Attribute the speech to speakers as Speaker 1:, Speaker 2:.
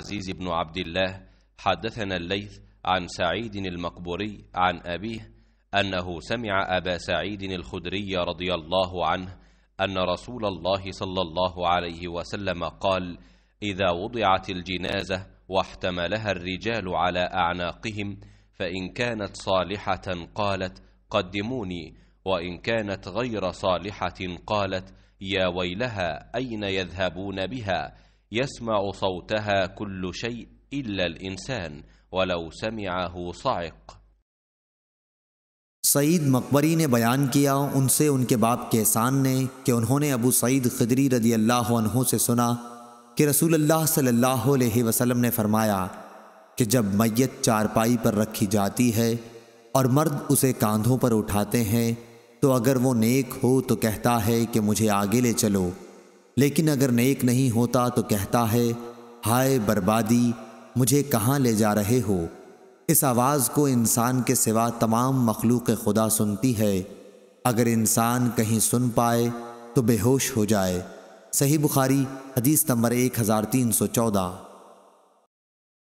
Speaker 1: العزيز بن عبد الله حدثنا الليث عن سعيد المقبوري عن أبيه أنه سمع أبا سعيد الخدري رضي الله عنه أن رسول الله صلى الله عليه وسلم قال: إذا وضعت الجنازة واحتملها الرجال على أعناقهم فإن كانت صالحة قالت: قدموني، وإن كانت غير صالحة قالت: يا ويلها أين يذهبون بها؟ يسمع صوتها كل شيء إلا الإنسان ولو سمعه صعق.
Speaker 2: सईद मकबरी ने बयान किया उनसे उनके बाप केसान ने कि उन्होंने अबू सईद खदरी रदी अल्लाह अन्हु से सुना कि रसूल अल्लाह सल्लल्लाहु अलैहि वसल्लम ने फरमाया कि जब मैयत चारपाई पर रखी जाती है और मर्द उसे कांधों पर उठाते हैं तो अगर वो नेक हो तो कहता है कि मुझे आगे ले चलो, लेकिन अगर नेक नहीं होता तो कहता है हाय बर्बादी, मुझे कहाँ ले जा रहे हो। इस आवाज़ को इंसान के सिवा तमाम मखलूक खुदा सुनती है। अगर इंसान कहीं सुन पाए तो बेहोश हो जाए। सही बुखारी हदीस नंबर 1314।